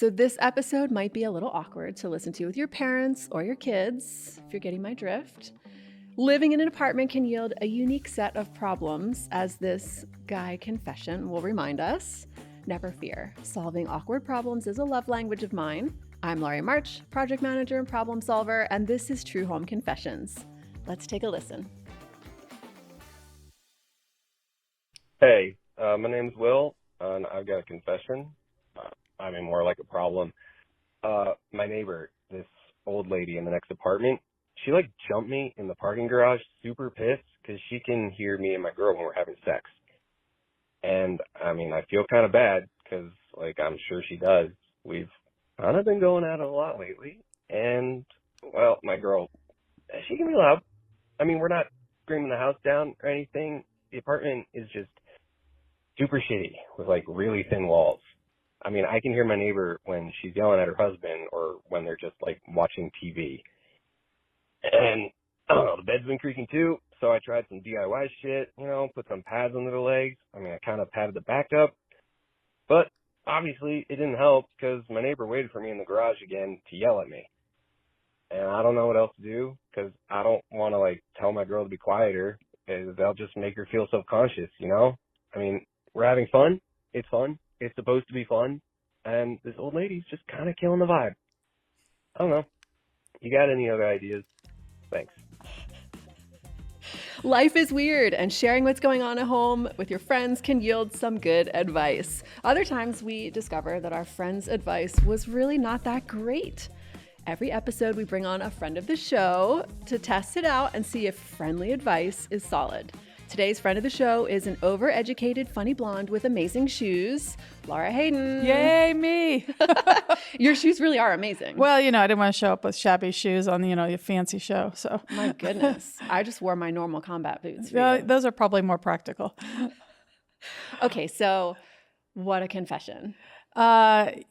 So this episode might be a little awkward to listen to with your parents or your kids, if you're getting my drift. Living in an apartment can yield a unique set of problems, as this guy confession will remind us. Never fear, solving awkward problems is a love language of mine. I'm Laura March, project manager and problem solver, and this is True Home Confessions. Let's take a listen. Hey, my name's Will, and I've got a confession. More like a problem. My neighbor, this old lady in the next apartment, she jumped me in the parking garage, super pissed, because she can hear me and my girl when we're having sex. And I feel kind of bad because I'm sure she does. We've kind of been going at it a lot lately. And, well, my girl, she can be loud. We're not screaming the house down or anything. The apartment is just super shitty with really thin walls. I can hear my neighbor when she's yelling at her husband or when they're just watching TV. And I don't know, the bed's been creaking too. So I tried some DIY shit, put some pads under the legs. I kind of padded the back up, but obviously it didn't help because my neighbor waited for me in the garage again to yell at me. And I don't know what else to do because I don't want to tell my girl to be quieter because they'll just make her feel self-conscious, We're having fun. It's fun. It's supposed to be fun. And this old lady's just kind of killing the vibe. I don't know. You got any other ideas? Thanks. Life is weird, and sharing what's going on at home with your friends can yield some good advice. Other times we discover that our friend's advice was really not that great. Every episode we bring on a friend of the show to test it out and see if friendly advice is solid. Today's friend of the show is an overeducated, funny blonde with amazing shoes, Laura Hayden. Yay, me. Your shoes really are amazing. Well, I didn't want to show up with shabby shoes on, your fancy show. So my goodness. I just wore my normal combat boots. Yeah, those are probably more practical. Okay, so what a confession. I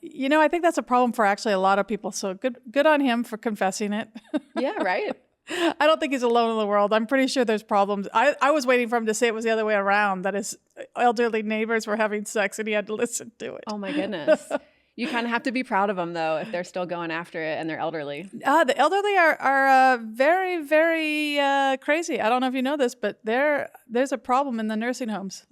think that's a problem for actually a lot of people. So good on him for confessing it. Yeah, right. I don't think he's alone in the world. I'm pretty sure there's problems. I was waiting for him to say it was the other way around, that his elderly neighbors were having sex and he had to listen to it. Oh my goodness. You kind of have to be proud of them, though, if they're still going after it and they're elderly. The elderly are very, very crazy. I don't know if you know this, but there's a problem in the nursing homes.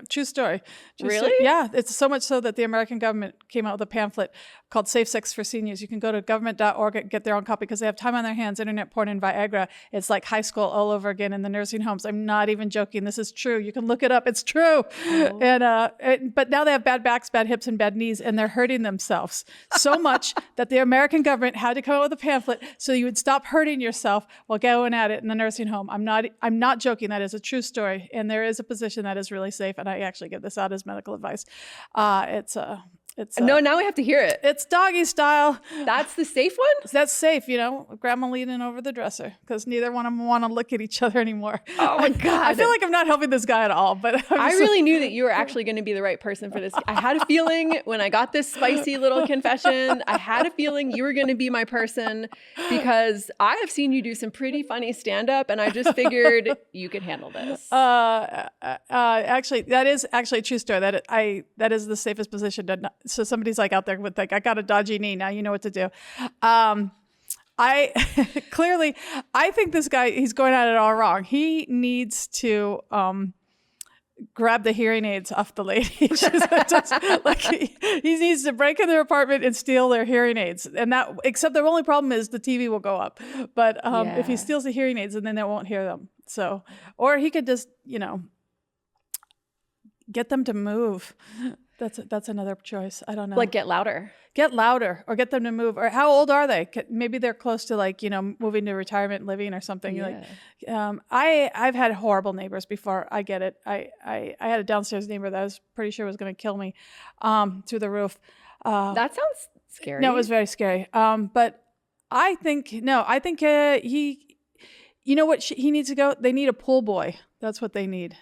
True story. Really? Yeah. It's so much so that the American government came out with a pamphlet called Safe Sex for Seniors. You can go to government.org and get their own copy because they have time on their hands, internet porn and Viagra. It's like high school all over again in the nursing homes. I'm not even joking. This is true. You can look it up. It's true. Oh. But now they have bad backs, bad hips, and bad knees, and they're hurting themselves so much that the American government had to come out with a pamphlet so you would stop hurting yourself while going at it in the nursing home. I'm not joking. That is a true story. And there is a position that is really safe. And I actually give this out as medical advice. No, now we have to hear it. It's doggy style. That's the safe one? That's safe, grandma leaning over the dresser because neither one of them want to look at each other anymore. Oh my God. I feel like I'm not helping this guy at all, but I really knew that you were actually going to be the right person for this. I had a feeling when I got this spicy little confession, I had a feeling you were going to be my person because I have seen you do some pretty funny stand-up and I just figured you could handle this. Actually, that is actually a true story. That is the safest position to not. So somebody's out there with I got a dodgy knee. Now you know what to do. I think this guy, he's going at it all wrong. He needs to grab the hearing aids off the lady. He needs to break in their apartment and steal their hearing aids. And except the only problem is the TV will go up. But if he steals the hearing aids, and then they won't hear them. So, or he could just, get them to move. That's another choice. I don't know. Get louder. Get louder or get them to move. Or how old are they? Maybe they're close to moving to retirement living or something. Yeah. I've had horrible neighbors before. I get it. I had a downstairs neighbor that I was pretty sure was going to kill me through the roof. That sounds scary. No, it was very scary. But I think he, he needs to go? They need a pool boy. That's what they need.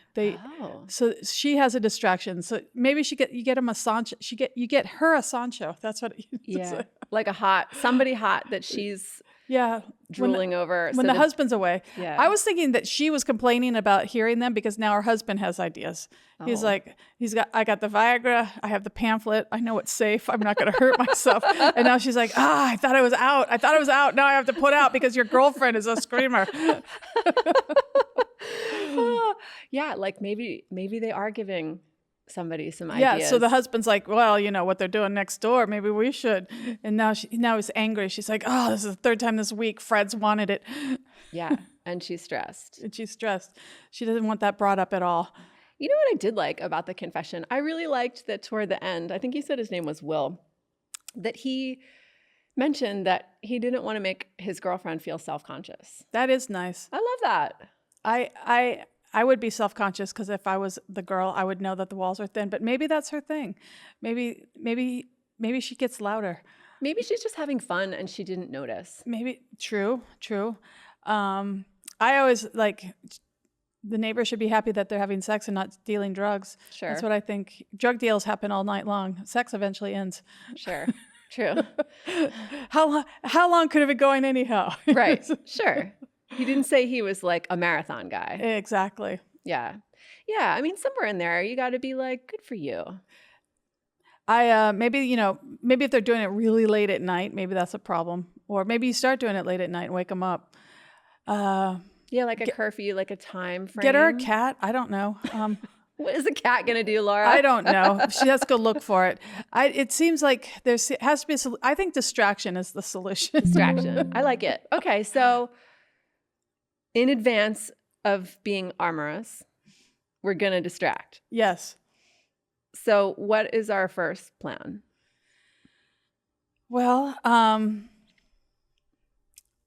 So she has a distraction. So maybe you get him a Sancho. You get her a Sancho. That's what. Yeah, like somebody hot that she's Yeah. drooling over. When So the husband's away. Yeah. I was thinking that she was complaining about hearing them because now her husband has ideas. He's Oh. like, I got the Viagra, I have the pamphlet, I know it's safe, I'm not going to hurt myself. And now she's like, I thought I was out. Now I have to put out because your girlfriend is a screamer. Yeah, like maybe they are giving somebody some Yeah, ideas. so the husband's like, well, you know what they're doing next door, maybe we should. And now he's angry. She's like, oh, this is the third time this week Fred's wanted it. Yeah, and she's stressed. And she's stressed. She doesn't want that brought up at all. You know what I did like about the confession? I really liked that toward the end, I think he said his name was Will, that he mentioned that he didn't want to make his girlfriend feel self-conscious. That is nice. I love that. I would be self-conscious because if I was the girl, I would know that the walls are thin. But maybe that's her thing. Maybe she gets louder. Maybe she's just having fun and she didn't notice. Maybe true. I always like the neighbor should be happy that they're having sex and not dealing drugs. Sure. That's what I think. Drug deals happen all night long. Sex eventually ends. Sure. True. How long could it be going anyhow? Right. Sure. He didn't say he was like a marathon guy. Exactly. Yeah. Yeah. I mean, somewhere in there, you got to be like, good for you. Maybe if they're doing it really late at night, maybe that's a problem. Or maybe you start doing it late at night and wake them up. Yeah, like a curfew, like a time frame. Get her a cat. I don't know. What is a cat going to do, Laura? I don't know. She has to go look for it. It seems like there has to be I think distraction is the solution. Distraction. I like it. Okay, so in advance of being amorous, we're going to distract. Yes. So what is our first plan? Well,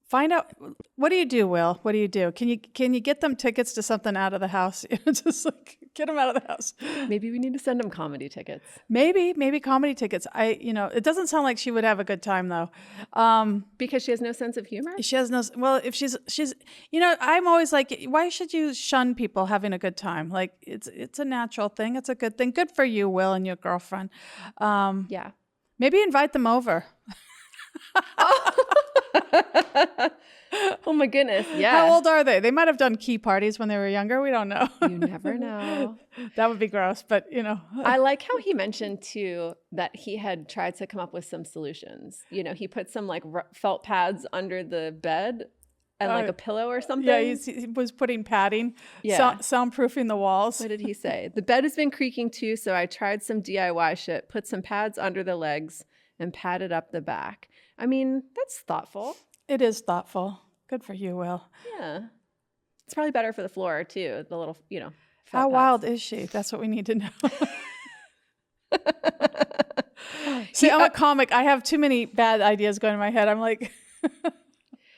find out, what do you do, Will? What do you do? Can you get them tickets to something out of the house? Just like get them out of the house. Maybe we need to send them comedy tickets. Maybe comedy tickets. It doesn't sound like she would have a good time though. Because she has no sense of humor? She has no, well, if she's, I'm always like, why should you shun people having a good time? Like it's a natural thing. It's a good thing. Good for you, Will, and your girlfriend. Yeah. Maybe invite them over. Oh my goodness. Yeah. How old are they? They might have done key parties when they were younger. We don't know. You never know. That would be gross, but I like how he mentioned too that he had tried to come up with some solutions. He put some like felt pads under the bed and like a pillow or something. Yeah, he was putting padding, soundproofing the walls. What did he say? The bed has been creaking too, so I tried some DIY shit, put some pads under the legs and padded up the back. I mean, that's thoughtful. It is thoughtful. Good for you, Will. Yeah. It's probably better for the floor too, the little, How wild is she? That's what we need to know. See, I'm a comic. I have too many bad ideas going in my head. I'm like...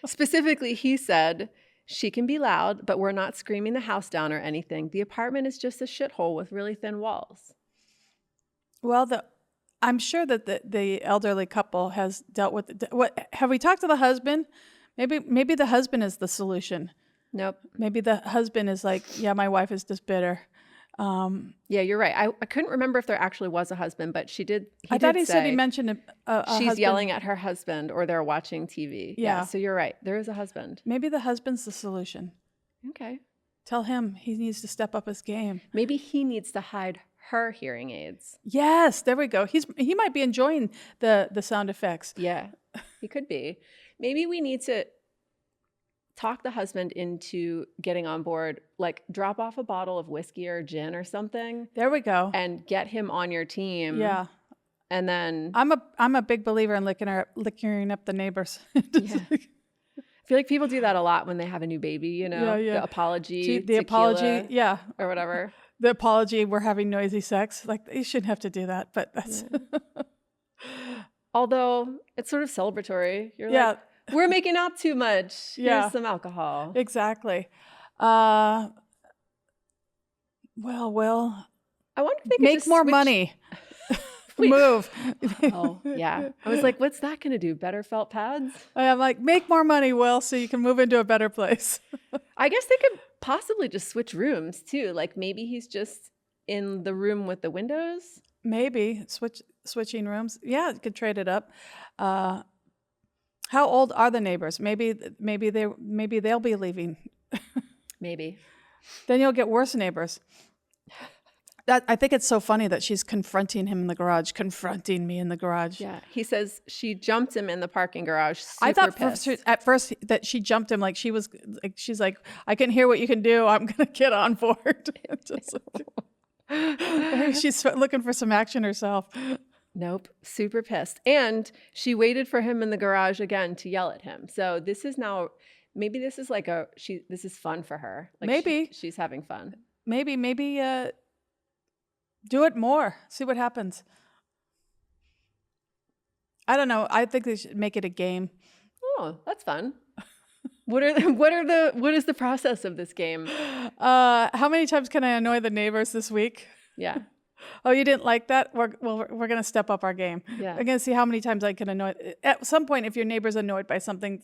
Specifically, he said, she can be loud, but we're not screaming the house down or anything. The apartment is just a shithole with really thin walls. Well, I'm sure that the elderly couple has dealt with what. Have we talked to the husband? Maybe the husband is the solution. Nope. Maybe the husband is like, yeah, my wife is just bitter. Yeah, you're right. I couldn't remember if there actually was a husband, but she did. I thought he said he mentioned a she's husband. yelling at her husband or they're watching TV. Yeah. So you're right. There is a husband. Maybe the husband's the solution. Okay. Tell him he needs to step up his game. Maybe he needs to hide her hearing aids. Yes, there we go. He might be enjoying the sound effects. Yeah, he could be. Maybe we need to talk the husband into getting on board, like drop off a bottle of whiskey or gin or something. There we go. And get him on your team. Yeah. And then I'm a big believer in licking up the neighbors. Yeah. I feel like people do that a lot when they have a new baby, the apology, the apology, yeah, or whatever. The apology, we're having noisy sex. Like, you shouldn't have to do that, but that's... Yeah. Although, it's sort of celebratory. You're like, we're making out too much. Here's some alcohol. Exactly. Well, I wonder if they could make just more switch... money. Move. Oh, yeah. I was like, what's that going to do? Better felt pads? I'm like, make more money, Will, so you can move into a better place. I guess they could possibly just switch rooms too. Like maybe he's just in the room with the windows. Maybe switching rooms. Yeah, you could trade it up. How How old are the neighbors? Maybe they'll be leaving. Maybe. Then you'll get worse neighbors. I think it's so funny that she's confronting him in the garage, confronting me in the garage. Yeah. He says she jumped him in the parking garage. I thought pissed. at first that she jumped him like she's like, I can hear what you can do. I'm going to get on board. Maybe she's looking for some action herself. Nope. Super pissed. And she waited for him in the garage again to yell at him. So this is now, maybe this is like this is fun for her. Like maybe. She's having fun. Maybe, do it more. See what happens. I don't know. I think they should make it a game. Oh, that's fun. What is the process of this game? How many times can I annoy the neighbors this week? Yeah. Oh, you didn't like that? We're going to step up our game. Yeah. I'm going to see how many times I can annoy. At some point, if your neighbor's annoyed by something,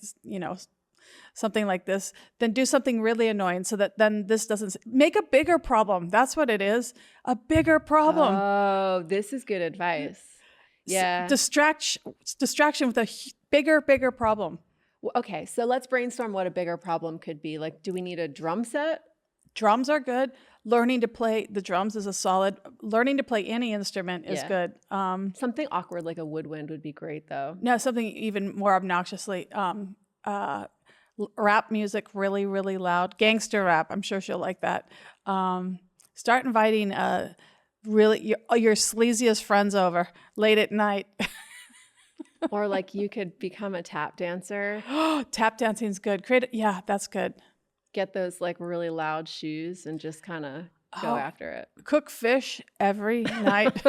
something like this, then do something really annoying so that then this doesn't make a bigger problem. That's what it is. A bigger problem. Oh, this is good advice. Yeah. Distraction with a bigger problem. Well, okay, so let's brainstorm what a bigger problem could be. Like, do we need a drum set? Drums are good. Learning to play the drums is a solid. Learning to play any instrument is good. Something awkward like a woodwind would be great, though. No, something even more obnoxiously. Rap music, really, really loud. Gangster rap. I'm sure she'll like that. Start inviting your sleaziest friends over late at night. Or like you could become a tap dancer. Tap dancing's good. That's good. Get those like really loud shoes and just kind of go after it. Cook fish every night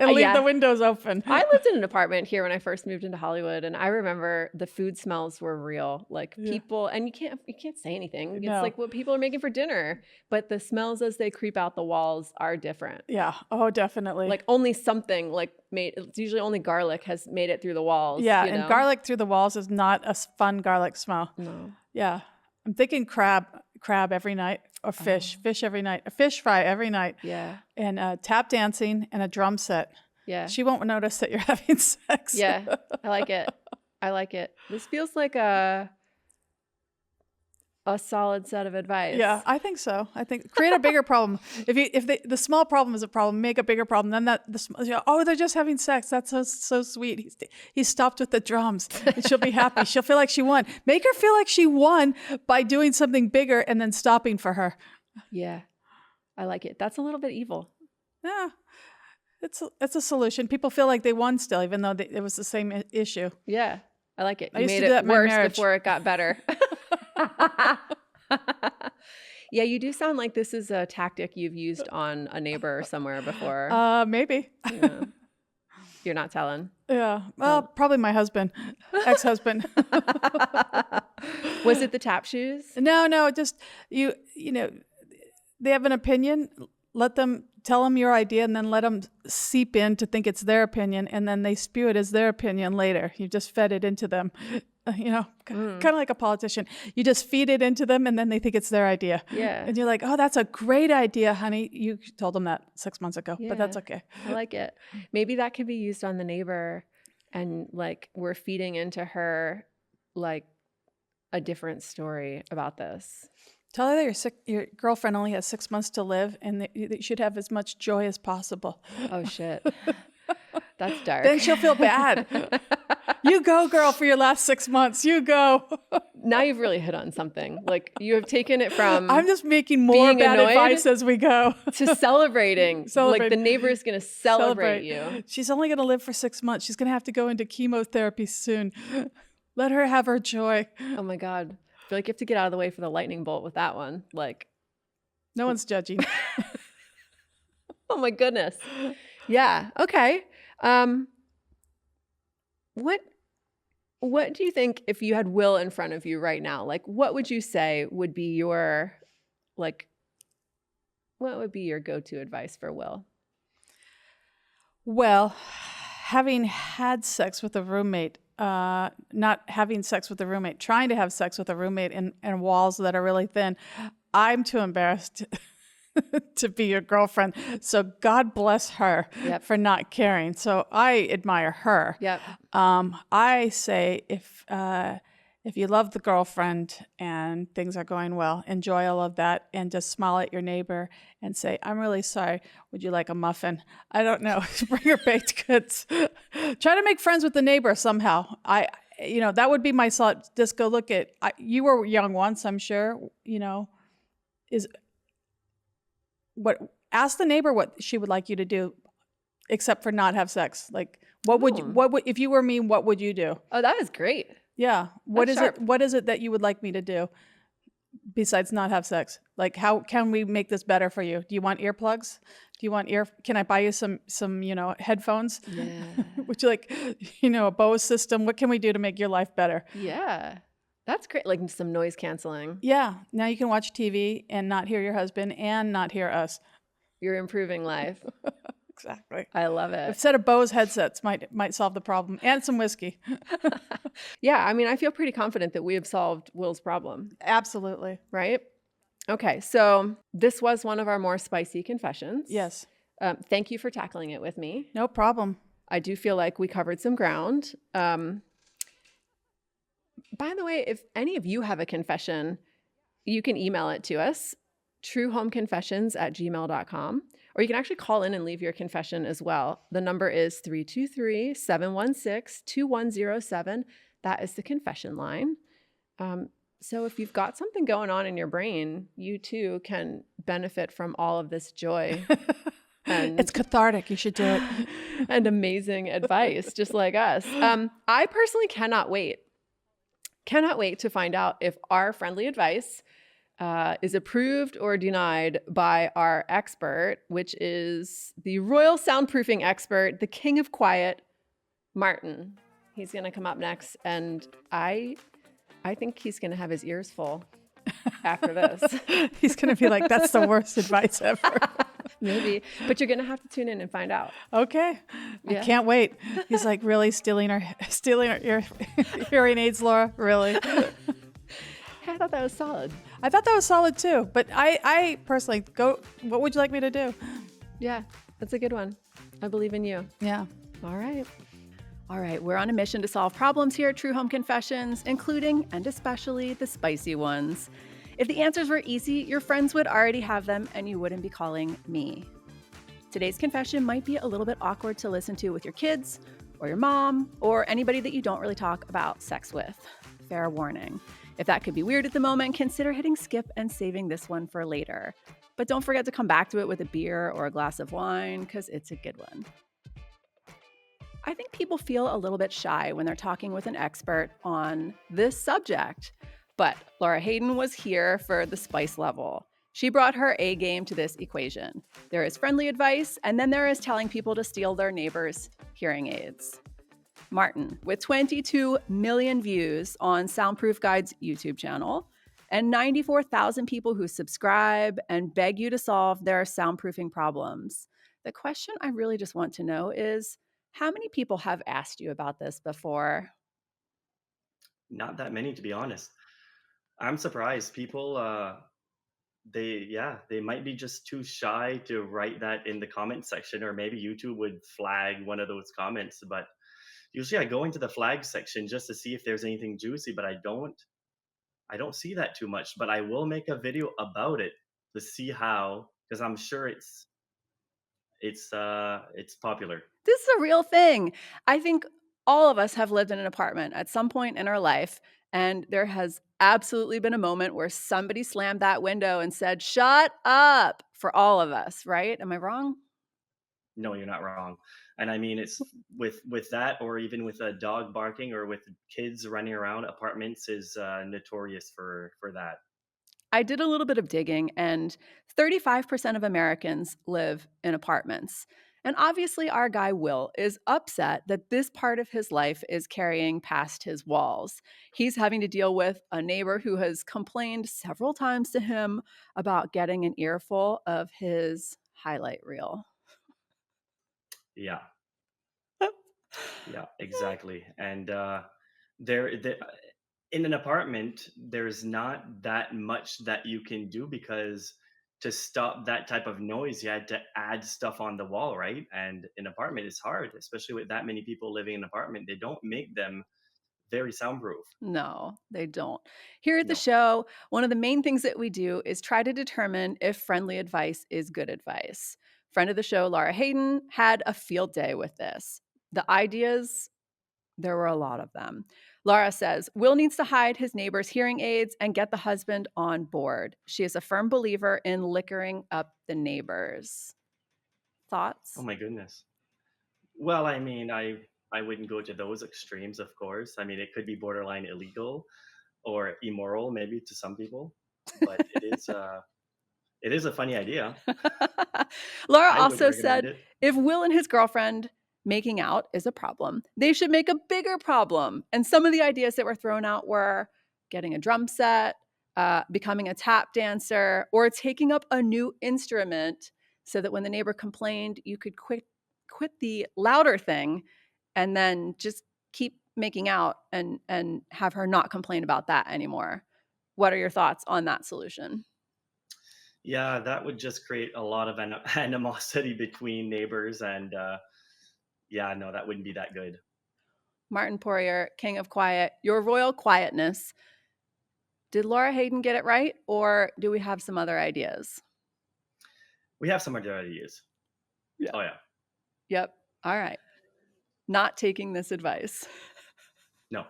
and leave the windows open. I lived in an apartment here when I first moved into Hollywood, and I remember the food smells were real. Like people, and you can't say anything. It's like what people are making for dinner, but the smells as they creep out the walls are different. Yeah. Oh, definitely. Like only something like it's usually only garlic has made it through the walls. Yeah, and garlic through the walls is not a fun garlic smell. No. Yeah. I'm thinking crab every night, or fish every night, a fish fry every night. Yeah. And tap dancing and a drum set. Yeah. She won't notice that you're having sex. Yeah. I like it. This feels like a solid set of advice. Yeah, I think so. I think create a bigger problem. If the small problem is a problem, make a bigger problem. Then they're just having sex. That's so sweet. He stopped with the drums, and she'll be happy. She'll feel like she won. Make her feel like she won by doing something bigger and then stopping for her. Yeah, I like it. That's a little bit evil. Yeah, it's a solution. People feel like they won still, even though it was the same issue. Yeah, I like it. I You used made to do that it in my worse marriage. before it got better. Yeah, you do sound like this is a tactic you've used on a neighbor somewhere before. Maybe. Yeah. You're not telling. Yeah. Well, probably my husband, ex-husband. Was it the tap shoes? No, just you know, they have an opinion. Tell them your idea, and then let them seep in to think it's their opinion, and then they spew it as their opinion later. You just fed it into them, kind of like a politician. You just feed it into them, and then they think it's their idea. Yeah. And you're like, oh, that's a great idea, honey. You told them that 6 months ago, but that's okay. I like it. Maybe that could be used on the neighbor, and like we're feeding into her like a different story about this. Tell her that your girlfriend only has 6 months to live, and that you should have as much joy as possible. Oh, shit. That's dark. Then she'll feel bad. You go, girl, for your last 6 months. You go. Now you've really hit on something. Like you have taken it from I'm just making more bad advice as we go. to celebrating. Like the neighbor is going to celebrate you. She's only going to live for 6 months. She's going to have to go into chemotherapy soon. Let her have her joy. Oh, my God. I feel like you have to get out of the way for the lightning bolt with that one. Like, no one's judging. Oh my goodness. Yeah. Okay. What do you think if you had Will in front of you right now? Like, what would you say would be your what would be your go-to advice for Will? Well, having had sex with a roommate, not having sex with a roommate, trying to have sex with a roommate and walls that are really thin, I'm too embarrassed to be your girlfriend. So God bless her Yep. for not caring. So I admire her. Yep. I say if you love the girlfriend and things are going well, enjoy all of that and just smile at your neighbor and say, I'm really sorry. Would you like a muffin? I don't know. Bring her baked goods. Try to make friends with the neighbor somehow. That would be my thought. Just go look at, you were young once, I'm sure, ask the neighbor what she would like you to do except for not have sex. Like, what would, if you were me, what would you do? Oh, that was great. Yeah. What That's is sharp. it? What is it that you would like me to do besides not have sex? Like, how can we make this better for you? Do you want earplugs? Do you want can I buy you some headphones? Yeah. Would you like, a Bose system? What can we do to make your life better? Yeah. That's great. Like some noise canceling. Yeah. Now you can watch TV and not hear your husband and not hear us. You're improving life. Exactly. I love A it. set of Bose headsets might solve the problem, and some whiskey. Yeah, I mean, I feel pretty confident that we have solved Will's problem, Absolutely. right? Okay, so this was one of our more spicy confessions. Yes. Thank you for tackling it with me. No problem. I do feel like we covered some ground. By the way, if any of you have a confession, you can email it to us, truehomeconfessions@gmail.com. Or you can actually call in and leave your confession as well. The number is 323-716-2107. That is the confession line. So if you've got something going on in your brain, you too can benefit from all of this joy. And It's cathartic. You should do it. and amazing advice, just like us. I personally cannot wait to find out if our friendly advice is approved or denied by our expert, which is the royal soundproofing expert, the king of quiet, Martin. He's going to come up next, and I think he's going to have his ears full after this. He's going to be like, that's the worst advice ever. Maybe, but you're going to have to tune in and find out. Okay. Yeah. I can't wait. He's like, really stealing your hearing aids, Laura? Really? I thought that was solid. I thought that was solid too. But I personally what would you like me to do? Yeah, that's a good one. I believe in you. Yeah. All right. All right, we're on a mission to solve problems here at True Home Confessions, including and especially the spicy ones. If the answers were easy, your friends would already have them and you wouldn't be calling me. Today's confession might be a little bit awkward to listen to with your kids or your mom or anybody that you don't really talk about sex with. Fair warning. If that could be weird at the moment, consider hitting skip and saving this one for later. But don't forget to come back to it with a beer or a glass of wine, because it's a good one. I think people feel a little bit shy when they're talking with an expert on this subject. But Laura Hayden was here for the spice level. She brought her A game to this equation. There is friendly advice, and then there is telling people to steal their neighbors' hearing aids. Martin, with 22 million views on Soundproof Guide's YouTube channel and 94,000 people who subscribe and beg you to solve their soundproofing problems. The question I really just want to know is, how many people have asked you about this before? Not that many, to be honest. I'm surprised. People, they might be just too shy to write that in the comment section, or maybe YouTube would flag one of those comments. But usually I go into the flag section just to see if there's anything juicy, but I don't see that too much. But I will make a video about it to see how, because I'm sure it's popular. This is a real thing. I think all of us have lived in an apartment at some point in our life, and there has absolutely been a moment where somebody slammed that window and said, "Shut up," for all of us, right? Am I wrong? No, you're not wrong. And I mean, it's with that, or even with a dog barking, or with kids running around. Apartments is notorious for that. I did a little bit of digging, and 35% of Americans live in apartments. And obviously, our guy Will is upset that this part of his life is carrying past his walls. He's having to deal with a neighbor who has complained several times to him about getting an earful of his highlight reel. Yeah, yeah, exactly. And there, in an apartment, there's not that much that you can do, because to stop that type of noise, you had to add stuff on the wall, right? And an apartment is hard, especially with that many people living in an apartment. They don't make them very soundproof. No, they don't. Here at the No. show, one of the main things that we do is try to determine if friendly advice is good advice. Friend of the show, Laura Hayden, had a field day with this. The ideas, there were a lot of them. Laura says, Will needs to hide his neighbor's hearing aids and get the husband on board. She is a firm believer in liquoring up the neighbors. Oh Thoughts? my goodness. Well, I mean, I wouldn't go to those extremes, of course. I mean, it could be borderline illegal or immoral, maybe to some people, but it is a funny idea. Laura I would also recommend said it. if Will and his girlfriend making out is a problem, they should make a bigger problem. And some of the ideas that were thrown out were getting a drum set, becoming a tap dancer, or taking up a new instrument so that when the neighbor complained, you could quit the louder thing and then just keep making out and have her not complain about that anymore. What are your thoughts on that solution? Yeah, that would just create a lot of animosity between neighbors, and yeah, no, that wouldn't be that good. Martin Poirier, King of Quiet, your royal quietness. Did Laura Hayden get it right, or do we have some other ideas? We have some other ideas. Yeah. Oh yeah, Yep. All right. Not taking this advice. no,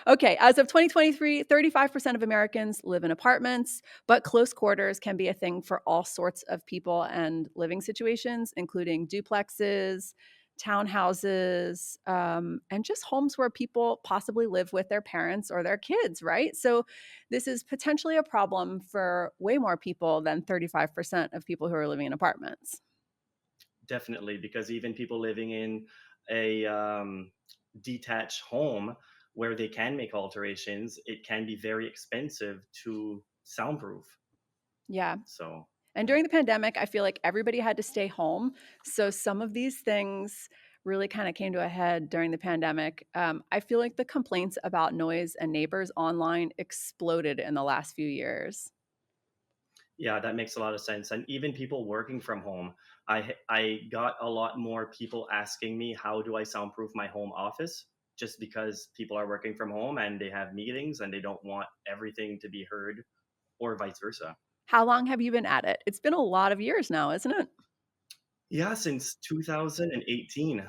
Okay, as of 2023, 35% of Americans live in apartments, but close quarters can be a thing for all sorts of people and living situations, including duplexes, townhouses, and just homes where people possibly live with their parents or their kids, right? So, this is potentially a problem for way more people than 35% of people who are living in apartments. definitely, because even people living in a detached home where they can make alterations, it can be very expensive to soundproof. Yeah. So And yeah. during the pandemic, I feel like everybody had to stay home. So some of these things really kind of came to a head during the pandemic. I feel like the complaints about noise and neighbors online exploded in the last few years. Yeah, that makes a lot of sense. And even people working from home, I got a lot more people asking me how do I soundproof my home office, just because people are working from home and they have meetings and they don't want everything to be heard, or vice versa. How long have you been at it? It's been a lot of years now, isn't it? Yeah, since 2018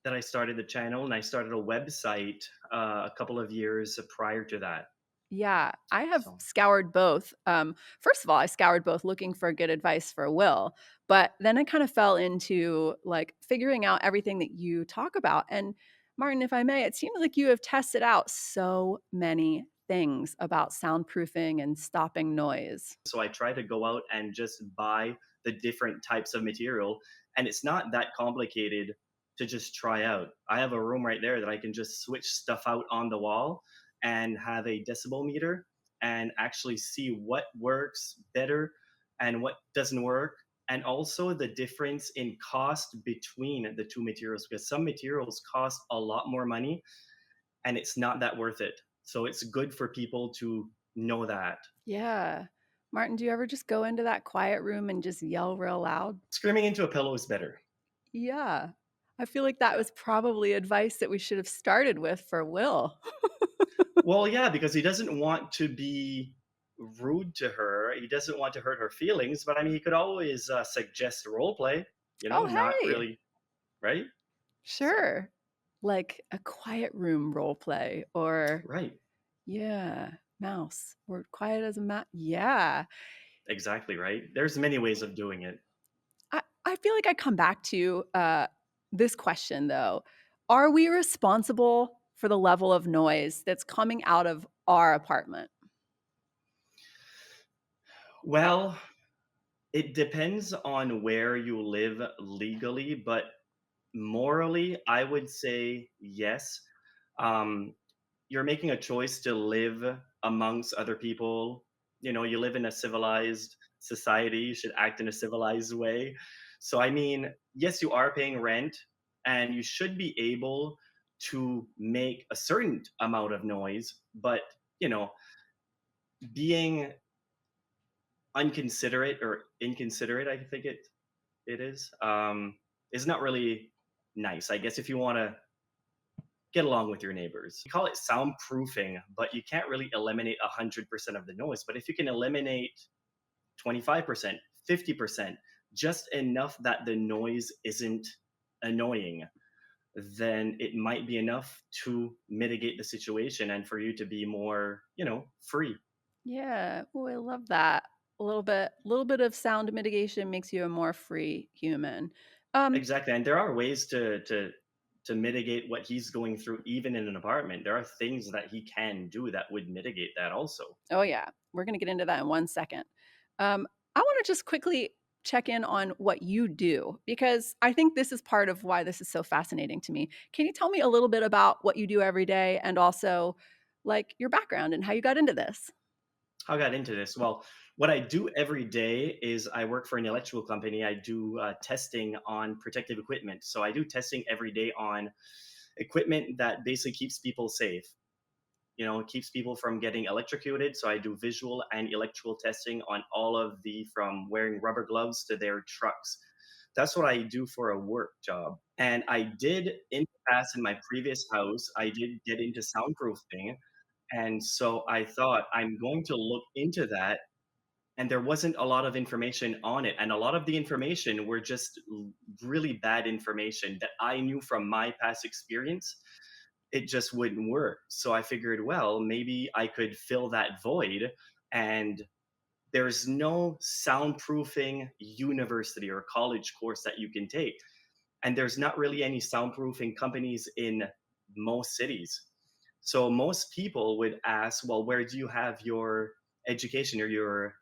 that I started the channel, and I started a website a couple of years prior to that. Yeah, I have So scoured both. First of all, I scoured both looking for good advice for Will, but then I kind of fell into like figuring out everything that you talk about. And Martin, if I may, it seems like you have tested out so many things about soundproofing and stopping noise. So I try to go out and just buy the different types of material. And it's not that complicated to just try out. I have a room right there that I can just switch stuff out on the wall and have a decibel meter and actually see what works better and what doesn't work. And also the difference in cost between the two materials, because some materials cost a lot more money and it's not that worth it. So it's good for people to know that. Yeah. Martin, do you ever just go into that quiet room and just yell real loud? Screaming into a pillow is better. Yeah. I feel like that Yeah. was probably advice that we should have started with for Will. Well, yeah, because he doesn't want to be rude to her. He doesn't want to hurt her feelings. But I mean, he could always suggest role play. Oh, Not hey. really, right? So, Sure. Like a quiet room role play or right, yeah, mouse or quiet as a mouse. Yeah. exactly, right. There's many ways of doing it. I feel like I come back to this question though. Are we responsible for the level of noise that's coming out of our apartment? Well, it depends on where you live legally, but morally, I would say yes. Um, you're making a choice to live amongst other people. You live in a civilized society, you should act in a civilized way. So I mean, yes, you are paying rent and you should be able to make a certain amount of noise, but you know being unconsiderate or inconsiderate, I think it is not really nice. I guess if you want to get along with your neighbors, you call it soundproofing, but you can't really eliminate 100% of the noise. But if you can eliminate 25%, 50%, just enough that the noise isn't annoying, then it might be enough to mitigate the situation and for you to be more, free. Yeah. Oh, I love that. A little bit of sound mitigation makes you a more free human. Um, Exactly. And there are ways to mitigate what he's going through even in an apartment. There are things that he can do that would mitigate that also. oh yeah, we're gonna get into that in 1 second. I want to just quickly check in on what you do because I think this is part of why this is so fascinating to me. Can you tell me a little bit about what you do every day and also like your background and how you got into this? How I got into this? Well, what I do every day is I work for an electrical company. I do testing on protective equipment. So I do testing every day on equipment that basically keeps people safe. It keeps people from getting electrocuted. So I do visual and electrical testing on all of the from wearing rubber gloves to their trucks. That's what I do for a work job. And I did in the past in my previous house, I did get into soundproofing. And so I thought I'm going to look into that. And there wasn't a lot of information on it. And a lot of the information were just really bad information that I knew from my past experience it just wouldn't work. So I figured, well, maybe I could fill that void. And there's no soundproofing university or college course that you can take. And there's not really any soundproofing companies in most cities. So most people would ask, well, where do you have your education or your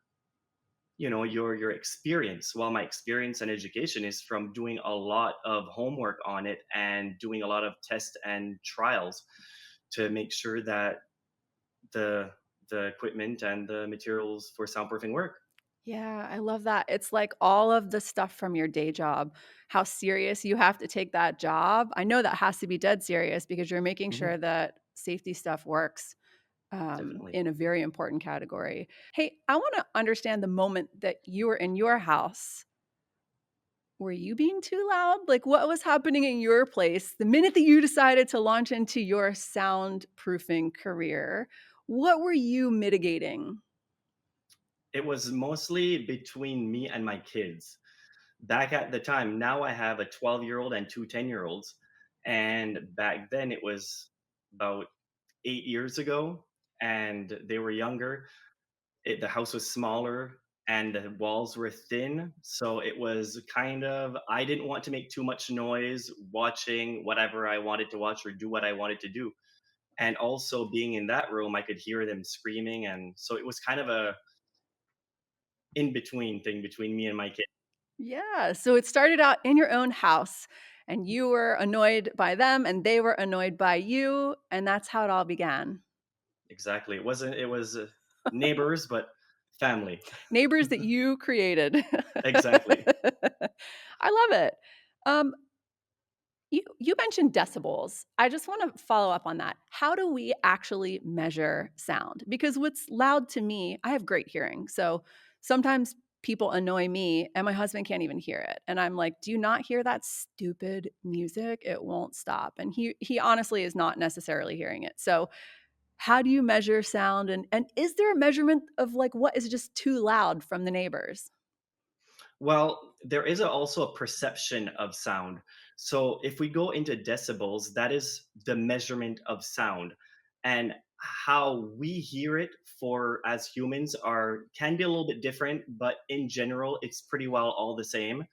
experience? Well, my experience and education is from doing a lot of homework on it and doing a lot of tests and trials to make sure that the the equipment and the materials for soundproofing work. Yeah, I love that. It's like all of the stuff from your day job, how serious you have to take that job. I know that has to be dead serious because you're making Mhm, sure that safety stuff works definitely. in a very important category. Hey, I want to understand the moment that you were in your house. Were you being too loud? Like, what was happening in your place the minute that you decided to launch into your soundproofing career? What were you mitigating? It was mostly between me and my kids. Back at the time, now I have a 12-year-old and two 10-year-olds. And back then it was about 8 years ago, and they were younger. The house was smaller and the walls were thin. So it was kind of, I didn't want to make too much noise watching whatever I wanted to watch or do what I wanted to do. And also being in that room, I could hear them screaming. And so it was kind of a in between thing between me and my kid. Yeah. So it started out in your own house, and you were annoyed by them, and they were annoyed by you. And that's how it all began. Exactly. It was neighbors, but family. Neighbors that you created. Exactly. I love it. Um, you mentioned decibels. I just want to follow up on that. How do we actually measure sound? Because what's loud to me, I have great hearing. So sometimes people annoy me and my husband can't even hear it. And I'm like, "Do you not hear that stupid music? It won't stop." And he honestly is not necessarily hearing it. So how do you measure sound and is there a measurement of like what is just too loud from the neighbors? Well, there is also a perception of sound. So if we go into decibels, that is the measurement of sound. And how we hear it for as humans are can be a little bit different, but in general, it's pretty well all the same.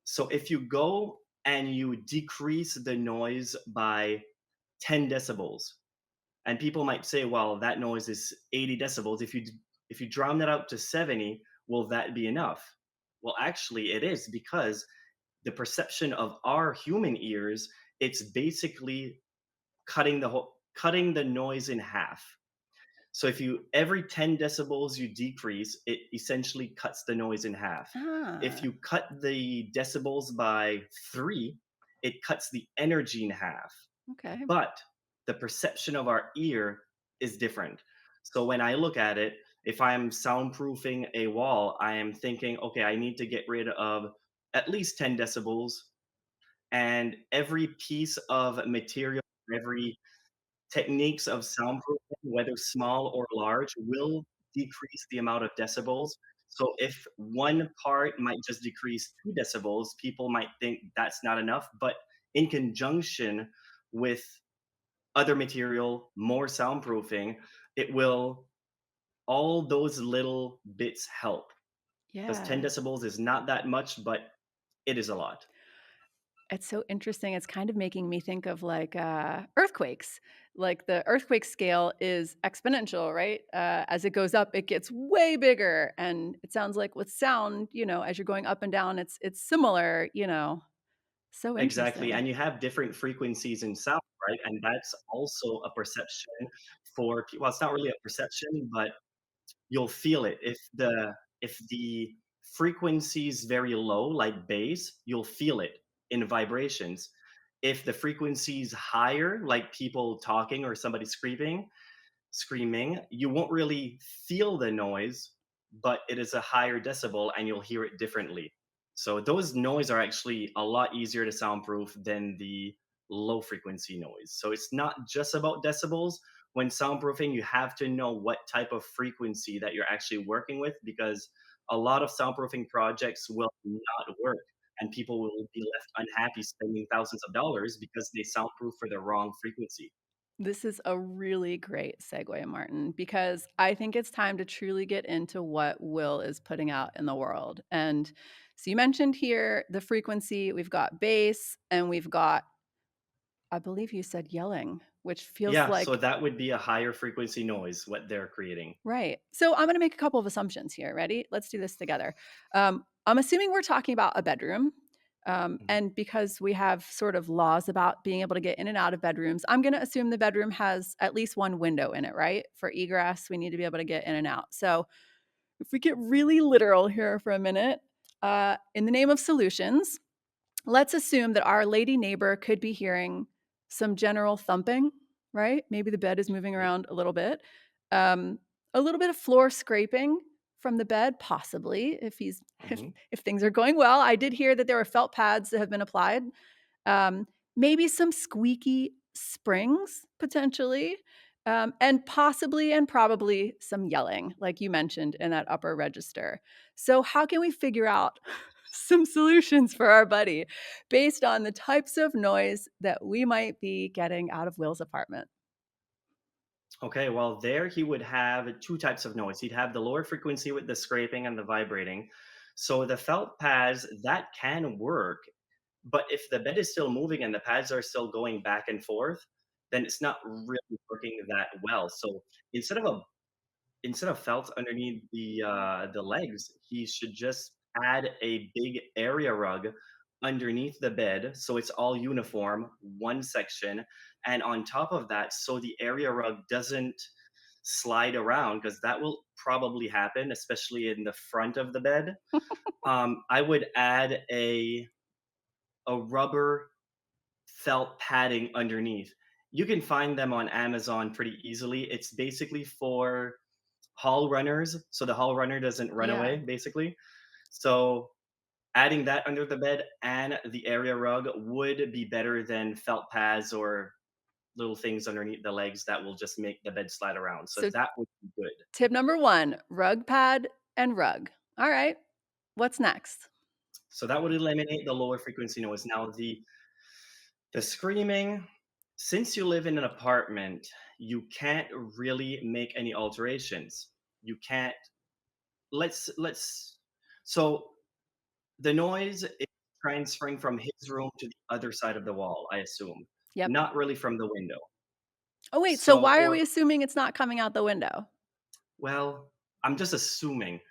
So if you go and you decrease the noise by 10 decibels, and people might say, well, that noise is 80 decibels. If you drown that out to 70, will that be enough? Well, actually it is, because the perception of our human ears, it's basically cutting the noise in half. So if you every 10 decibels you decrease, it essentially cuts the noise in half. If Ah, you cut the decibels by 3, it cuts the energy in half. okay. But the perception of our ear is different. So when I look at it, If I'm soundproofing a wall, I am thinking, okay, I need to get rid of at least 10 decibels, and every piece of material, every techniques of soundproofing, whether small or large, will decrease the amount of decibels. So if one part might just decrease 2 decibels, people might think that's not enough. But in conjunction with other material, more soundproofing, it will, all those little bits help. Because 10 Yeah. decibels is not that much, but it is a lot. It's so interesting. It's kind of making me think of like earthquakes. Like the earthquake scale is exponential, right? As it goes up, it gets way bigger. And it sounds like with sound, as you're going up and down, it's similar. So Exactly. interesting. And you have different frequencies in sound, right? And that's also a perception for people. Well, it's not really a perception, but you'll feel it. If the frequency is very low, like bass, you'll feel it in vibrations. If the frequency is higher, like people talking or somebody screaming, you won't really feel the noise, but it is a higher decibel and you'll hear it differently. So those noise are actually a lot easier to soundproof than the low frequency noise. So it's not just about decibels. When soundproofing, you have to know what type of frequency that you're actually working with, because a lot of soundproofing projects will not work and people will be left unhappy spending thousands of dollars because they soundproof for the wrong frequency. This is a really great segue, Martin, because I think it's time to truly get into what Will is putting out in the world. And so you mentioned here the frequency, we've got bass, and we've got, I believe you said yelling, which feels Yeah, so like, that would be a higher frequency noise, what they're creating. right. So I'm going to make a couple of assumptions here. Ready? Let's do this together. I'm assuming we're talking about a bedroom. Mhm. And because we have sort of laws about being able to get in and out of bedrooms, I'm going to assume the bedroom has at least one window in it, right? For egress, we need to be able to get in and out. So if we get really literal here for a minute, in the name of solutions, let's assume that our lady neighbor could be hearing some general thumping, right? Maybe the bed is moving Okay. around a little bit. Um, a little bit of floor scraping from the bed, possibly, if he's Mhm. if things are going well. I did hear that there were felt pads that have been applied. Um, Maybe some squeaky springs potentially, and possibly and probably some yelling, like you mentioned in that upper register. So, how can we figure out some solutions for our buddy based on the types of noise that we might be getting out of Will's apartment? Okay, well, there he would have two types of noise. He'd have the lower frequency with the scraping and the vibrating. So the felt pads, that can work, but if the bed is still moving and the pads are still going back and forth, then it's not really working that well. So instead of a instead of felt underneath the legs, he should just add a big area rug underneath the bed, so it's all uniform, one section, and on top of that, so the area rug doesn't slide around, because that will probably happen, especially in the front of the bed. I would add a rubber felt padding underneath. You can find them on Amazon pretty easily. It's basically for hall runners, so the hall runner doesn't run Yeah. away, basically. So adding that under the bed and the area rug would be better than felt pads or little things underneath the legs that will just make the bed slide around. So So, that would be good. tip number one, rug pad and rug. All right. What's next? So that would eliminate the lower frequency noise. Now the screaming, since you live in an apartment, you can't really make any alterations. You can't let's so the noise is transferring from his room to the other side of the wall, I assume, Yep. not really from the window. Oh, wait. So, So, why are we or, assuming it's not coming out the window? well, I'm just assuming.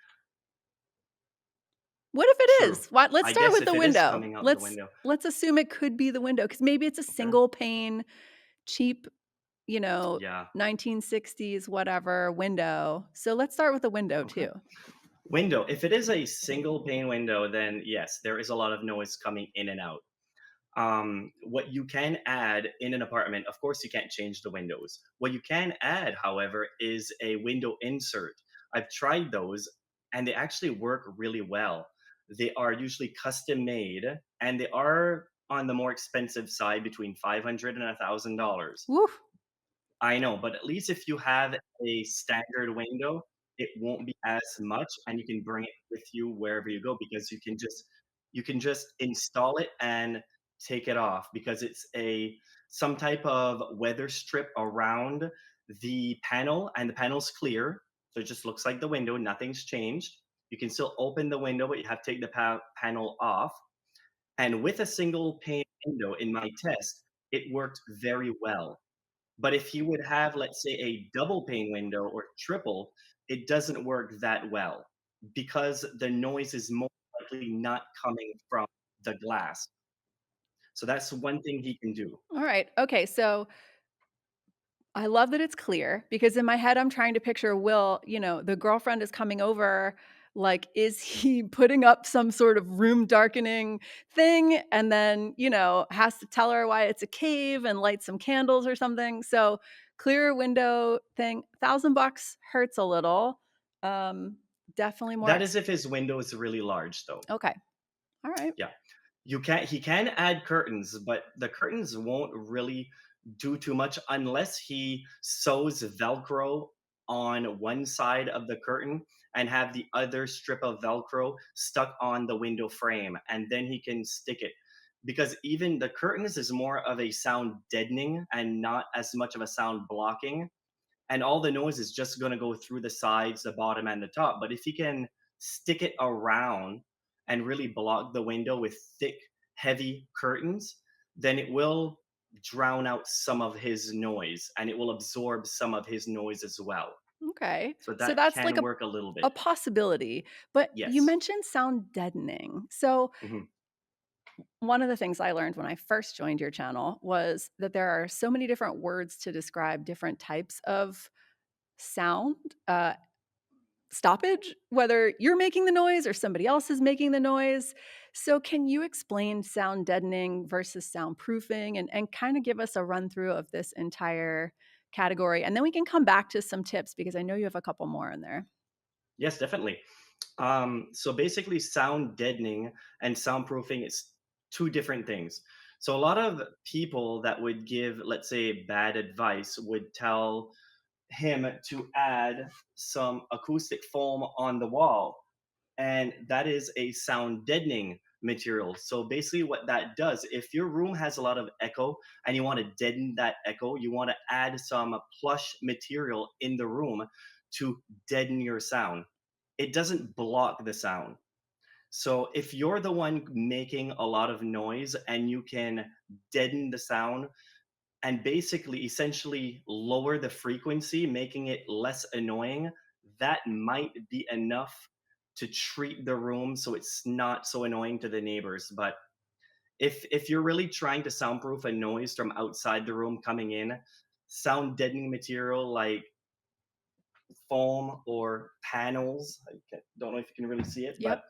What if it True. is? What let's I start guess with if the it is window. coming out the Let's window. let's assume it could be the window because maybe it's a Okay. single pane, cheap, Yeah. 1960s whatever window. So let's start with the window Okay. too. Window. If it is a single pane window, then yes, there is a lot of noise coming in and out. What you can add in an apartment, of course, you can't change the windows. What you can add, however, is a window insert. I've tried those and they actually work really well. They are usually custom made and they are on the more expensive side between 500 and $1,000. Woo. I know, but at least if you have a standard window, it won't be as much and you can bring it with you wherever you go because you can just install it and take it off because it's a some type of weather strip around the panel and the panel's clear. So it just looks like the window, nothing's changed. You can still open the window, but you have to take the panel off. And with a single pane window in my test, it worked very well. But if you would have, let's say, a double pane window or triple, it doesn't work that well because the noise is more likely not coming from the glass. So that's one thing he can do. All right. Okay. So I love that it's clear because in my head, I'm trying to picture Will, the girlfriend is coming over. Like, is he putting up some sort of room darkening thing and then, has to tell her why it's a cave and light some candles or something? So, clear window thing, $1,000 hurts a little. Um, Definitely more. That is if his window is really large, though. Okay. All right. Yeah. He can add curtains, but the curtains won't really do too much unless he sews Velcro on one side of the curtain and have the other strip of Velcro stuck on the window frame, and then he can stick it. Because even the curtains is more of a sound deadening and not as much of a sound blocking, and all the noise is just going to go through the sides, the bottom, and the top. But if you can stick it around and really block the window with thick, heavy curtains, then it will drown out some of his noise and it will absorb some of his noise as well. Okay. So So that that's like can work a little a bit. possibility. But you Yes. mentioned sound deadening. So Mhm. one of the things I learned when I first joined your channel was that there are so many different words to describe different types of sound stoppage, whether you're making the noise or somebody else is making the noise. So, can you explain sound deadening versus soundproofing and kind of give us a run through of this entire category? And then we can come back to some tips because I know you have a couple more in there. Yes, definitely. So basically, sound deadening and soundproofing is two different things. So a lot of people that would give, let's say, bad advice would tell him to add some acoustic foam on the wall, and that is a sound deadening material. So basically, what that does, if your room has a lot of echo and you want to deaden that echo, you want to add some plush material in the room to deaden your sound. It doesn't block the sound. So if you're the one making a lot of noise and you can deaden the sound and basically essentially lower the frequency, making it less annoying, that might be enough to treat the room so it's not so annoying to the neighbors. But if you're really trying to soundproof a noise from outside the room coming in, sound deadening material like foam or panels, don't know if you can really see it, but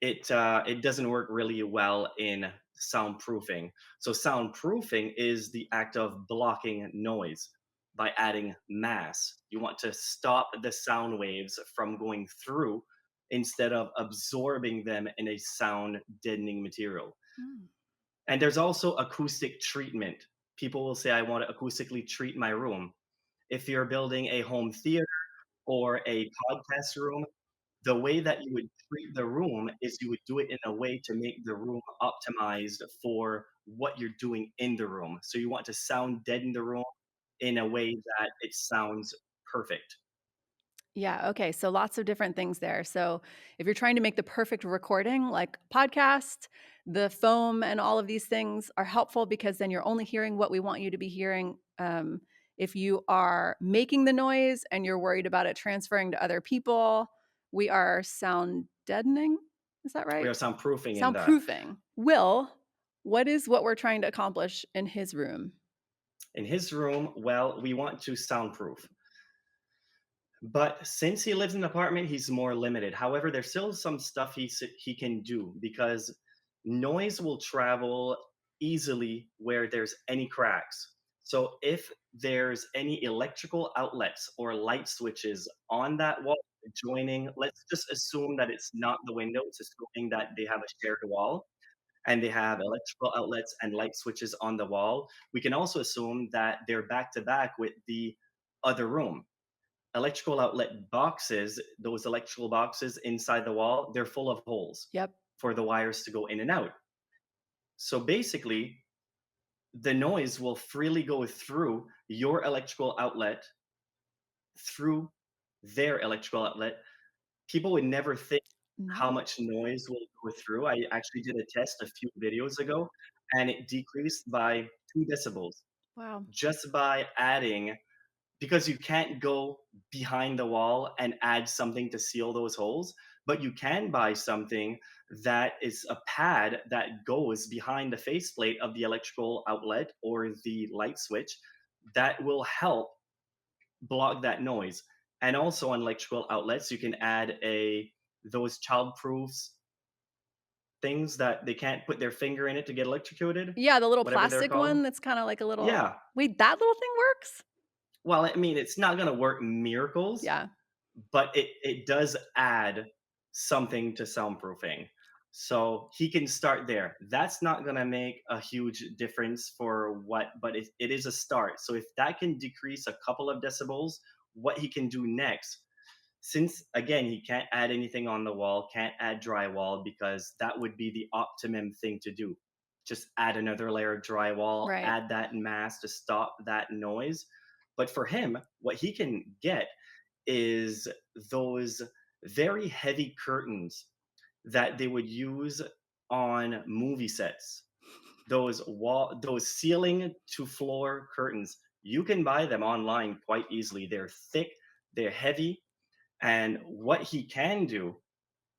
Yep. it doesn't work really well in soundproofing. So soundproofing is the act of blocking noise by adding mass. You want to stop the sound waves from going through instead of absorbing them in a sound deadening material. Mm. And there's also acoustic treatment. People will say, I want to acoustically treat my room. If you're building a home theater or a podcast room, the way that you would treat the room is you would do it in a way to make the room optimized for what you're doing in the room. So you want to sound deaden the room in a way that it sounds perfect. Yeah. Okay. So lots of different things there. So if you're trying to make the perfect recording, like podcast, the foam and all of these things are helpful because then you're only hearing what we want you to be hearing. If you are making the noise and you're worried about it transferring to other people, we are sound deadening. Is that We right? are soundproofing in that. Soundproofing. Will, what is what we're trying to accomplish in his room? In his room, well, we want to soundproof. But since he lives in an apartment, he's more limited. However, there's still some stuff he can do because noise will travel easily where there's any cracks. So if there's any electrical outlets or light switches on that wall joining, let's just assume that it's not the window, it's assuming that they have a shared wall and they have electrical outlets and light switches on the wall. We can also assume that they're back to back with the other room. Electrical outlet boxes, those electrical boxes inside the wall, they're full of holes Yep. for the wires to go in and out. So basically, the noise will freely go through your electrical outlet, through their electrical outlet. People would never think how No. much noise will go through. I actually did a test a few videos ago, and it decreased by 2 decibels Wow. just by adding, because you can't go behind the wall and add something to seal those holes, but you can buy something that is a pad that goes behind the faceplate of the electrical outlet or the light switch that will help block that noise. And also on electrical outlets, you can add a those child proofs things that they can't put their finger in it to get electrocuted, Yeah, the little whatever they're plastic called. one that's kind of like a little. Yeah. Wait, that little thing works? Well, I mean, it's not gonna work miracles, Yeah. but it does add something to soundproofing. So he can start there. That's not going to make a huge difference for what, but it is a start. So if that can decrease a couple of decibels, what he can do next, since again he can't add anything on the wall, can't add drywall because that would be the optimum thing to do. Just add another layer of drywall, Right. add that mass to stop that noise. But for him, what he can get is those very heavy curtains that they would use on movie sets. Those ceiling to floor curtains. You can buy them online quite easily. They're thick, they're heavy, and what he can do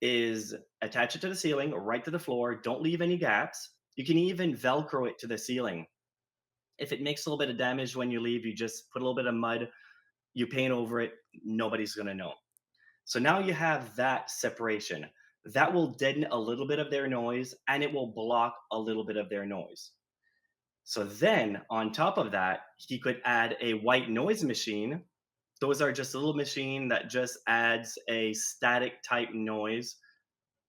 is attach it to the ceiling, right to the floor. Don't leave any gaps. You can even Velcro it to the ceiling. If it makes a little bit of damage when you leave, you just put a little bit of mud, you paint over it, nobody's gonna know. So now you have that separation. That will deaden a little bit of their noise and it will block a little bit of their noise. So then, on top of that, he could add a white noise machine. Those are just a little machine that just adds a static type noise.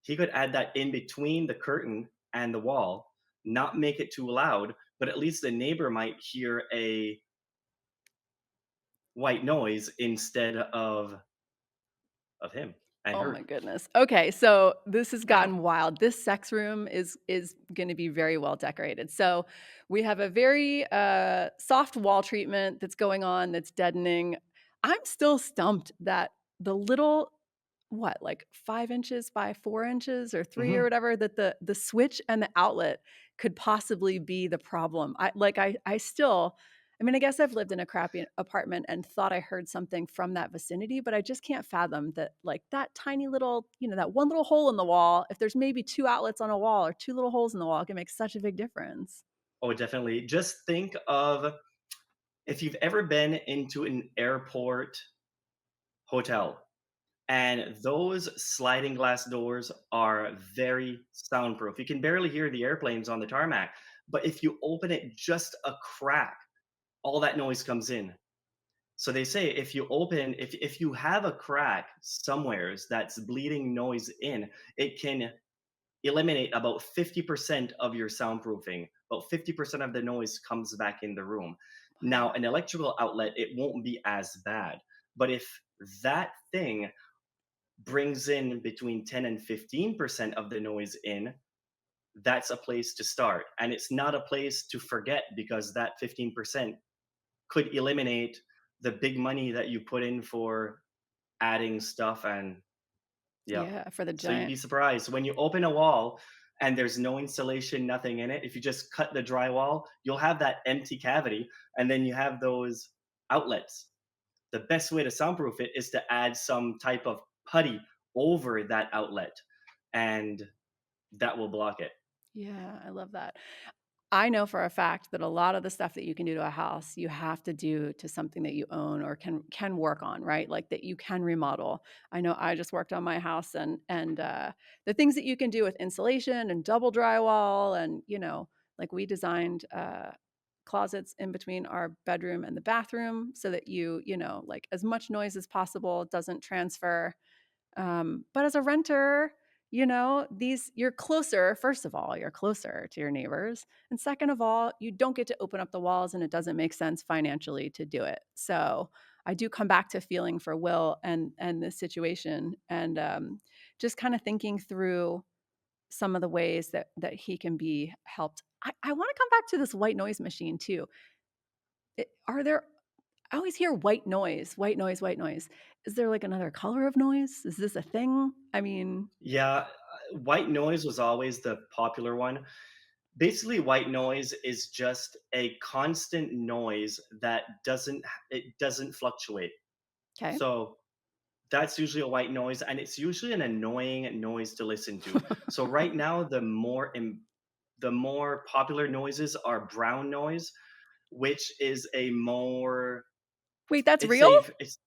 He could add that in between the curtain and the wall, not make it too loud, but at least the neighbor might hear a white noise instead of him and Oh my her. goodness. Okay, so this has gotten wild. This sex room is going to be very well decorated. So we have a very soft wall treatment that's going on that's deadening. I'm still stumped that the little what like 5 inches by 4 inches or three or Mhm. whatever that the switch and the outlet could possibly be the problem. I still I mean, I guess I've lived in a crappy apartment and thought I heard something from that vicinity, but I just can't fathom that, like, that tiny little, that one little hole in the wall, if there's maybe two outlets on a wall or two little holes in the wall, it can make such a big difference. Oh, definitely. Just think of if you've ever been into an airport hotel, and those sliding glass doors are very soundproof. You can barely hear the airplanes on the tarmac, but if you open it just a crack, all that noise comes in. So they say if you have a crack somewheres that's bleeding noise in, it can eliminate about 50% of your soundproofing. About 50% of the noise comes back in the room. Now, Wow. an electrical outlet, it won't be as bad. But if that thing brings in between 10 and 15% of the noise in, that's a place to start. And it's not a place to forget because that 15% could eliminate the big money that you put in for adding stuff and yeah. Yeah, for the So you'd giant. be surprised when you open a wall and there's no insulation, nothing in it. If you just cut the drywall, you'll have that empty cavity and then you have those outlets. The best way to soundproof it is to add some type of putty over that outlet and that will block it. Yeah, I love that. I know for a fact that a lot of the stuff that you can do to a house, you have to do to something that you own or can work on, right? Like that you can remodel. I know I just worked on my house and the things that you can do with insulation and double drywall and like we designed closets in between our bedroom and the bathroom so that you know, like as much noise as possible doesn't transfer. But as a renter, you know, you're closer. First of all, you're closer to your neighbors. And second of all, you don't get to open up the walls and it doesn't make sense financially to do it. So I do come back to feeling for Will and this situation and just kind of thinking through some of the ways that he can be helped. I want to come back to this white noise machine too. Are there I always hear white noise, white noise, white noise. Is there like another color of noise? Is this a thing? I mean, Yeah, white noise was always the popular one. Basically, white noise is just a constant noise that doesn't fluctuate. okay. So that's usually a white noise, and it's usually an annoying noise to listen to. So right now, the more popular noises are brown noise, which is a more Wait, that's it's real? a it's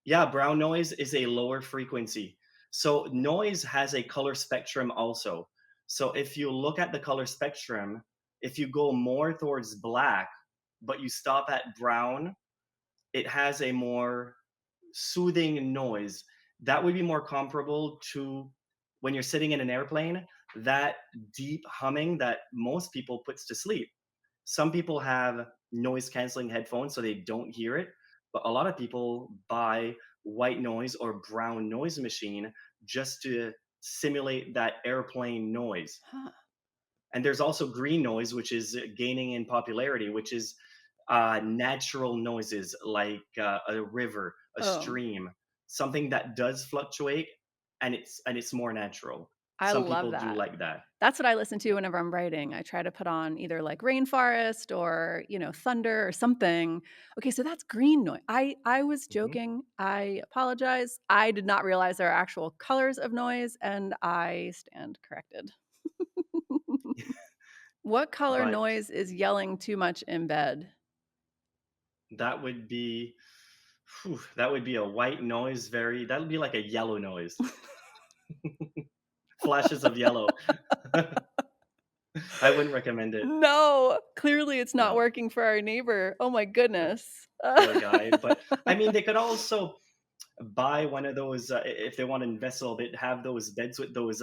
yeah, brown noise is a lower frequency. So noise has a color spectrum also. So if you look at the color spectrum, if you go more towards black, but you stop at brown, it has a more soothing noise. That would be more comparable to when you're sitting in an airplane, that deep humming that most people puts to sleep. Some people have noise canceling headphones so they don't hear it, but a lot of people buy white noise or brown noise machine just to simulate that airplane noise. Huh. And there's also green noise, which is gaining in popularity, which is natural noises like a river, a Oh, stream, something that does fluctuate, and it's more natural. I Some love people do that. like that. That's what I listen to whenever I'm writing. I try to put on either like rainforest or, you know, thunder or something. Okay, so that's green noise. I was Mhm. joking. I apologize. I did not realize there are actual colors of noise and I stand corrected. What color But noise is yelling too much in bed? that would be that would be a white noise. That would be like a yellow noise. Flashes of yellow. I wouldn't recommend it. No, clearly it's not No, working for our neighbor. Oh my the goodness. poor guy. But I mean, they could also buy one of those if they want to invest a little bit. Have those beds with those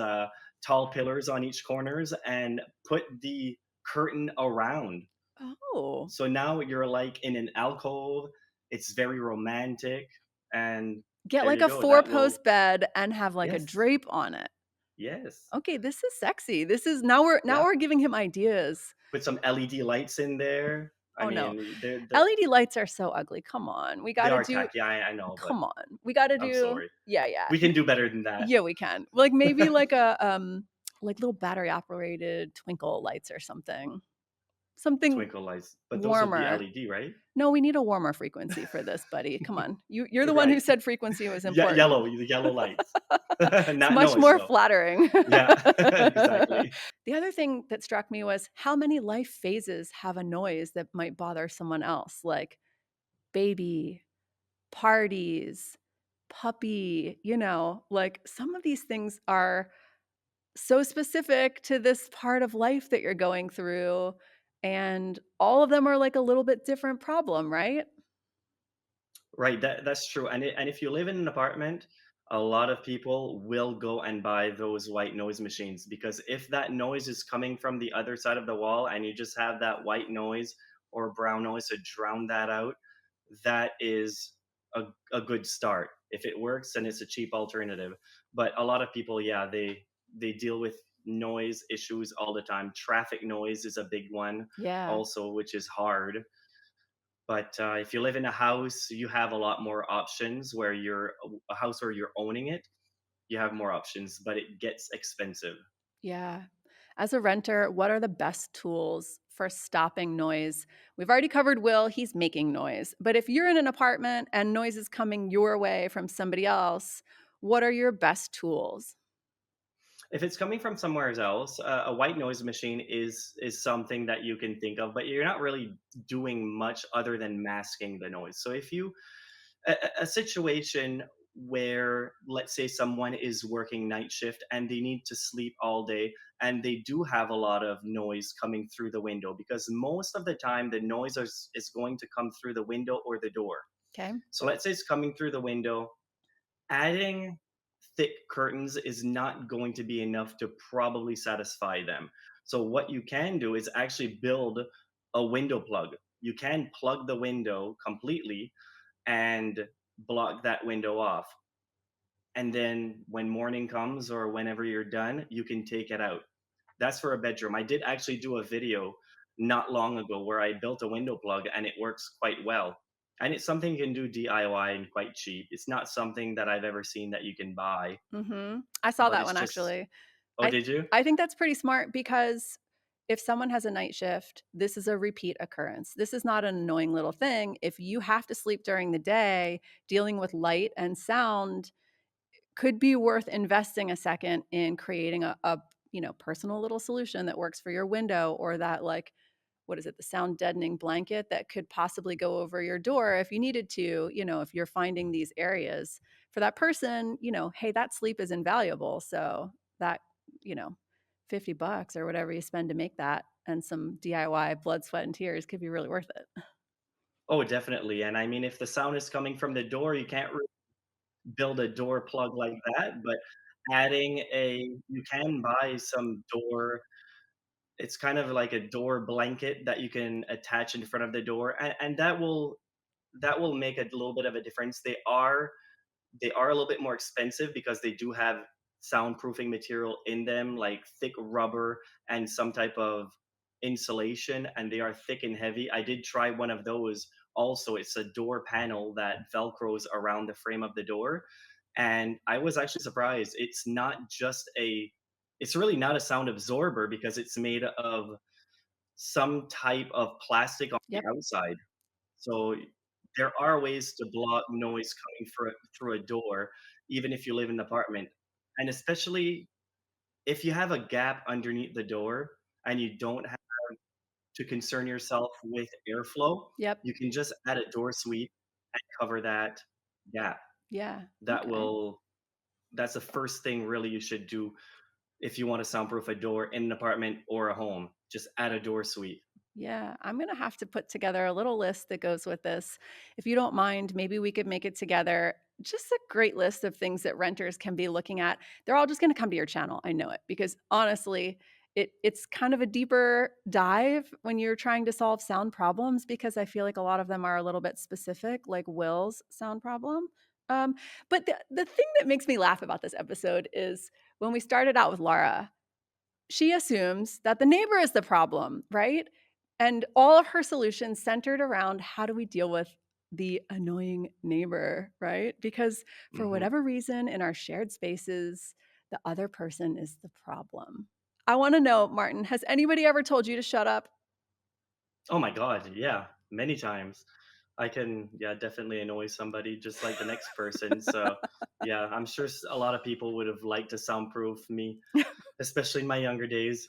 tall pillars on each corners and put the curtain around. Oh, So now you're like in an alcove. It's very romantic, and get there like you a go. That will four-post bed and have like a yes, drape on it. yes. Okay, this is sexy. This is now we're Yeah. giving him ideas. Put some LED lights in there. I Oh no. mean, LED lights are so ugly. Come on. We got they to are do tacky. I know, but come on. We got to I'm do sorry. yeah, yeah. We can do better than that. Yeah, we can. Like maybe like a like little battery operated twinkle lights or something. Something Twinkle lights, but those would be warmer. LED, right? No, we need a warmer frequency for this, buddy. Come on. You're the one who Right. said frequency was Yeah, important. the yellow lights, It's not much noise more though. flattering. Yeah, exactly. The other thing that struck me was how many life phases have a noise that might bother someone else, like baby, parties, puppy, you know, like some of these things are so specific to this part of life that you're going through. And all of them are like a little bit different problem, right? Right, that's true. And if you live in an apartment, a lot of people will go and buy those white noise machines because if that noise is coming from the other side of the wall and you just have that white noise or brown noise to drown that out, that is a good start. If it works, then it's a cheap alternative. But a lot of people, yeah, they deal with noise issues all the time. Traffic noise is a big one Yeah. also, which is hard. But if you live in a house, you have a lot more options where you're a house where you're owning it, you have more options, but it gets expensive. Yeah. As a renter, what are the best tools for stopping noise? We've already covered Will, he's making noise. But if you're in an apartment and noise is coming your way from somebody else, what are your best tools? If it's coming from somewhere else, a white noise machine is something that you can think of, but you're not really doing much other than masking the noise. So if you a situation where, let's say, someone is working night shift and they need to sleep all day, and they do have a lot of noise coming through the window, because most of the time the noise is going to come through the window or the door. Okay. So let's say it's coming through the window. Adding thick curtains is not going to be enough to probably satisfy them. So what you can do is actually build a window plug. You can plug the window completely and block that window off. And then when morning comes or whenever you're done, you can take it out. That's for a bedroom. I did actually do a video not long ago where I built a window plug, and it works quite well. And it's something you can do DIY and quite cheap. It's not something that I've ever seen that you can buy, I saw but that it's one just. actually. Oh, I did you? I think that's pretty smart because if someone has a night shift, this is a repeat occurrence. This is not an annoying little thing. If you have to sleep during the day, dealing with light and sound could be worth investing a second in creating a personal little solution that works for your window, or that, like, what is it, the sound deadening blanket that could possibly go over your door if you needed to, if you're finding these areas for that person, hey, that sleep is invaluable. So that, you know, $50 or whatever you spend to make that, and some DIY blood, sweat, and tears could be really worth it. Oh, definitely. And I mean, if the sound is coming from the door, you can't really build a door plug like that. But you can buy some door. It's kind of like a door blanket that you can attach in front of the door, and that will make a little bit of a difference. They are a little bit more expensive because they do have soundproofing material in them, like thick rubber and some type of insulation, and they are thick and heavy. I did try one of those also. It's a door panel that velcros around the frame of the door, and I was actually surprised. It's really not a sound absorber because it's made of some type of plastic on the Yep. outside. So there are ways to block noise coming through a door, even if you live in an apartment. And especially if you have a gap underneath the door and you don't have to concern yourself with airflow, Yep. you can just add a door sweep and cover that gap. Yeah. That Okay. will that's the first thing really you should do if you want to soundproof a door in an apartment or a home. Just add a door sweep. Yeah, I'm going to have to put together a little list that goes with this. If you don't mind, maybe we could make it together. Just a great list of things that renters can be looking at. They're all just going to come to your channel. I know it, because honestly, it's kind of a deeper dive when you're trying to solve sound problems, because I feel like a lot of them are a little bit specific, like Will's sound problem. Um, but the thing that makes me laugh about this episode is when we started out with Laura, she assumes that the neighbor is the problem, right? And all of her solutions centered around how do we deal with the annoying neighbor, right? Because for hmm whatever reason in our shared spaces, the other person is the problem. I want to know, Martin, has anybody ever told you to shut up? Oh my God, yeah, many times. I can, yeah, definitely annoy somebody just like the next person. So, yeah, I'm sure a lot of people would have liked to soundproof me, especially in my younger days.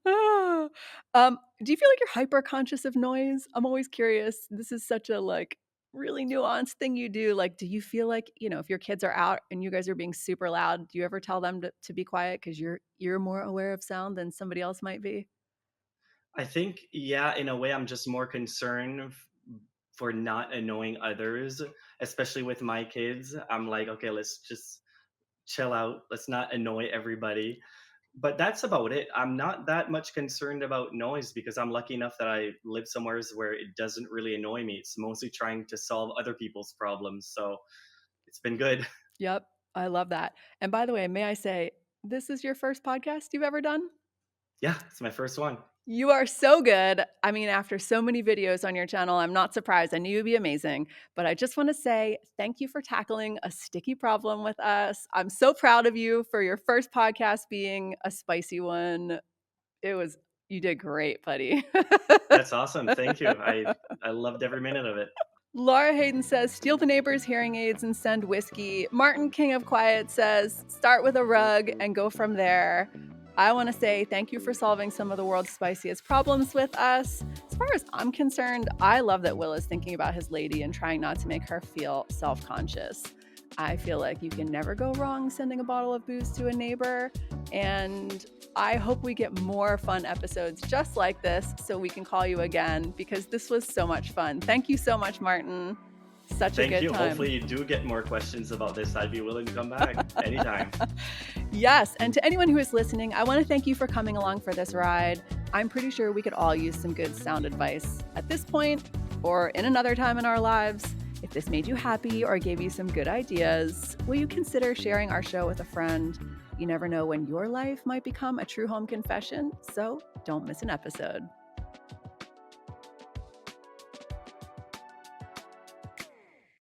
Do you feel like you're hyper conscious of noise? I'm always curious. This is such a, like, really nuanced thing you do. Like, do you feel like, if your kids are out and you guys are being super loud, do you ever tell them to be quiet because you're more aware of sound than somebody else might be? I think, yeah, in a way, I'm just more concerned for not annoying others, especially with my kids. I'm like, okay, let's just chill out. Let's not annoy everybody. But that's about it. I'm not that much concerned about noise because I'm lucky enough that I live somewhere where it doesn't really annoy me. It's mostly trying to solve other people's problems. So it's been good. Yep, I love that. And by the way, may I say, this is your first podcast you've ever done? Yeah, it's my first one. You are so good. I mean, after so many videos on your channel, I'm not surprised. I knew you'd be amazing. But I just want to say thank you for tackling a sticky problem with us. I'm so proud of you for your first podcast being a spicy one. You did great, buddy. That's awesome. Thank you. I loved every minute of it. Laura Hayden says, steal the neighbor's hearing aids and send whiskey. Martin King of Quiet says, start with a rug and go from there. I want to say thank you for solving some of the world's spiciest problems with us. As far as I'm concerned, I love that Will is thinking about his lady and trying not to make her feel self-conscious. I feel like you can never go wrong sending a bottle of booze to a neighbor, and I hope we get more fun episodes just like this so we can call you again, because this was so much fun. Thank you so much, Martin. Such a Thank good you. time. Hopefully you do get more questions about this. I'd be willing to come back anytime. Yes, and to anyone who is listening, I want to thank you for coming along for this ride. I'm pretty sure we could all use some good sound advice at this point or in another time in our lives. If this made you happy or gave you some good ideas, will you consider sharing our show with a friend? You never know when your life might become a true home confession, so don't miss an episode.